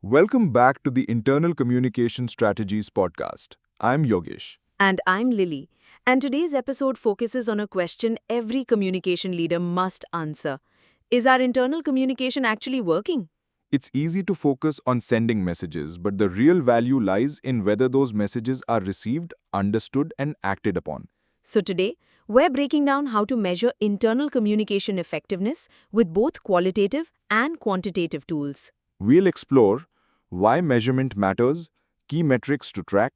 Welcome back to the Internal Communication Strategies podcast. I'm Yogesh. And I'm Lily. And today's episode focuses on a question every communication leader must answer. Is our internal communication actually working? It's easy to focus on sending messages, but the real value lies in whether those messages are received, understood, and acted upon. So today, we're breaking down how to measure internal communication effectiveness with both qualitative and quantitative tools. We'll explore why measurement matters, key metrics to track,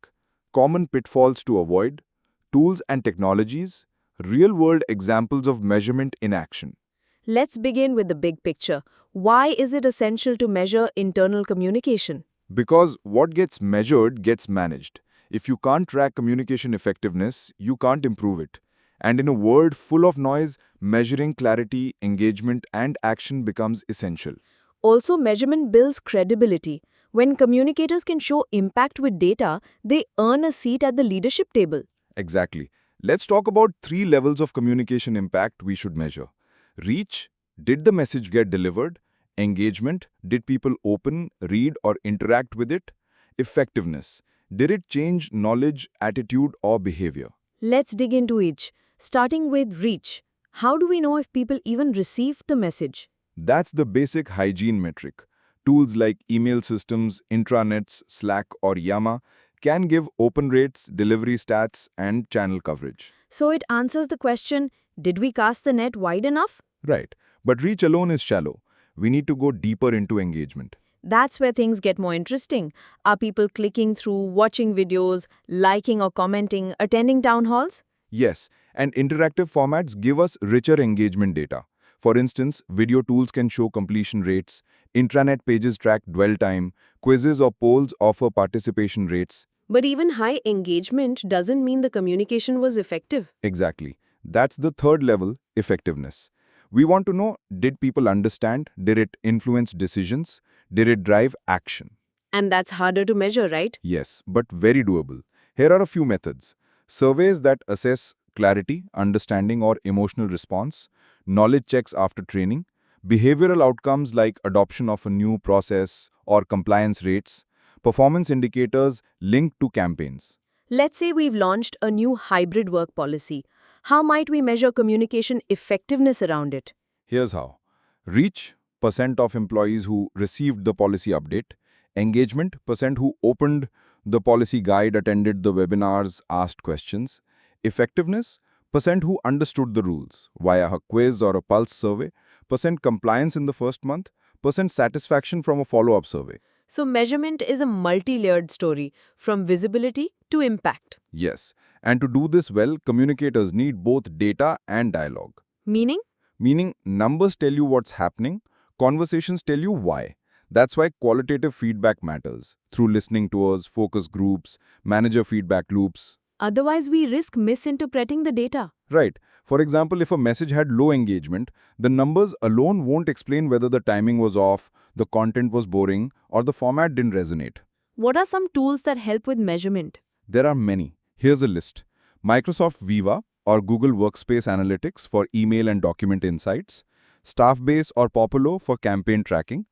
common pitfalls to avoid, tools and technologies, real-world examples of measurement in action. Let's begin with the big picture. Why is it essential to measure internal communication? Because what gets measured gets managed. If you can't track communication effectiveness, you can't improve it. And in a world full of noise, measuring clarity, engagement, and action becomes essential. Also, measurement builds credibility. When communicators can show impact with data, they earn a seat at the leadership table. Exactly. Let's talk about three levels of communication impact we should measure. Reach, did the message get delivered? Engagement, did people open, read, or interact with it? Effectiveness, did it change knowledge, attitude, or behavior? Let's dig into each, starting with reach. How do we know if people even received the message? That's the basic hygiene metric. Tools like email systems, intranets, Slack, or Yammer can give open rates, delivery stats, and channel coverage. So it answers the question, did we cast the net wide enough? Right. But reach alone is shallow. We need to go deeper into engagement. That's where things get more interesting. Are people clicking through, watching videos, liking or commenting, attending town halls? Yes, and interactive formats give us richer engagement data. For instance, video tools can show completion rates, intranet pages track dwell time, quizzes or polls offer participation rates. But even high engagement doesn't mean the communication was effective. Exactly. That's the third level, effectiveness. We want to know, did people understand? Did it influence decisions? Did it drive action? And that's harder to measure, right? Yes, but very doable. Here are a few methods. Surveys that assess clarity, understanding, or emotional response, knowledge checks after training, behavioral outcomes like adoption of a new process or compliance rates, performance indicators linked to campaigns. Let's say we've launched a new hybrid work policy. How might we measure communication effectiveness around it? Here's how. Reach, percent of employees who received the policy update. Engagement, percent who opened the policy guide, attended the webinars, asked questions. Effectiveness, percent who understood the rules via a quiz or a pulse survey. Percent compliance in the first month. Percent satisfaction from a follow-up survey. So, measurement is a multi layered story, from visibility to impact. Yes, and to do this well, communicators need both data and dialogue. Meaning? Meaning, numbers tell you what's happening, conversations tell you why. That's why qualitative feedback matters, through listening tours, focus groups, manager feedback loops. Otherwise, we risk misinterpreting the data. Right. For example, if a message had low engagement, the numbers alone won't explain whether the timing was off, the content was boring, or the format didn't resonate. What are some tools that help with measurement? There are many. Here's a list. Microsoft Viva or Google Workspace Analytics for email and document insights, Staffbase or Popolo for campaign tracking,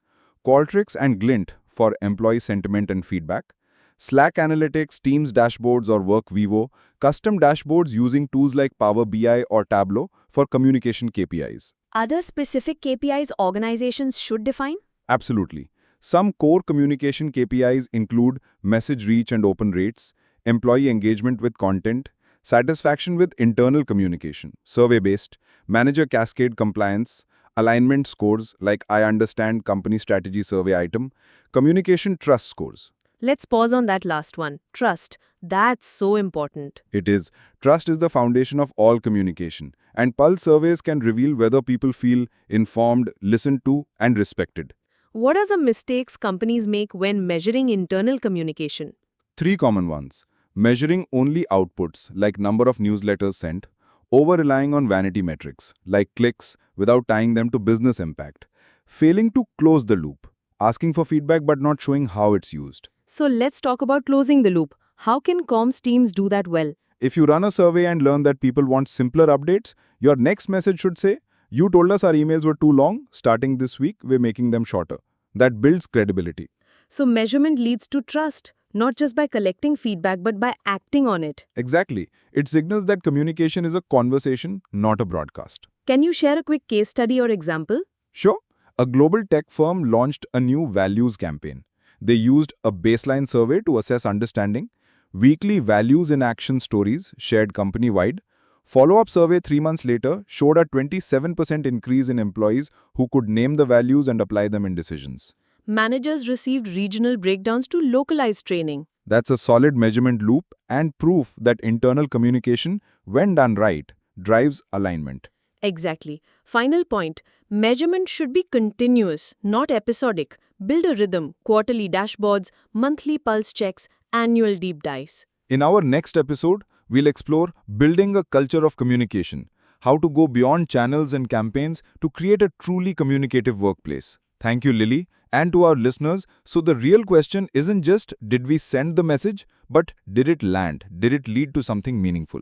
Qualtrics and Glint for employee sentiment and feedback, Slack Analytics, Teams dashboards or WorkVivo, custom dashboards using tools like Power BI or Tableau for communication KPIs. Are there specific KPIs organizations should define? Absolutely. Some core communication KPIs include message reach and open rates, employee engagement with content, satisfaction with internal communication, survey-based, manager cascade compliance, alignment scores like I understand company strategy survey item, communication trust scores. Let's pause on that last one. Trust. That's so important. It is. Trust is the foundation of all communication, and pulse surveys can reveal whether people feel informed, listened to, and respected. What are some mistakes companies make when measuring internal communication? Three common ones. Measuring only outputs, like number of newsletters sent, over-relying on vanity metrics, like clicks, without tying them to business impact, failing to close the loop, asking for feedback but not showing how it's used. So let's talk about closing the loop. How can comms teams do that well? If you run a survey and learn that people want simpler updates, your next message should say, "You told us our emails were too long. Starting this week, we're making them shorter." That builds credibility. So measurement leads to trust, not just by collecting feedback but by acting on it. Exactly. It signals that communication is a conversation, not a broadcast. Can you share a quick case study or example? Sure. A global tech firm launched a new values campaign. They used a baseline survey to assess understanding, weekly values in action stories shared company-wide. Follow-up survey 3 months later showed a 27% increase in employees who could name the values and apply them in decisions. Managers received regional breakdowns to localized training. That's a solid measurement loop and proof that internal communication, when done right, drives alignment. Exactly. Final point. Measurement should be continuous, not episodic. Build a rhythm, quarterly dashboards, monthly pulse checks, annual deep dives. In our next episode, we'll explore building a culture of communication, how to go beyond channels and campaigns to create a truly communicative workplace. Thank you, Lily, and to our listeners. So, the real question isn't just did we send the message, but did it land? Did it lead to something meaningful?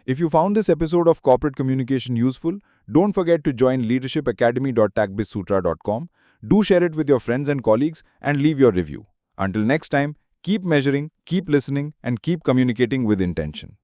If you found this episode of Corporate Communication useful, don't forget to join leadershipacademy.tagbiz.sutra.com. Do share it with your friends and colleagues and leave your review. Until next time, keep measuring, keep listening, and keep communicating with intention.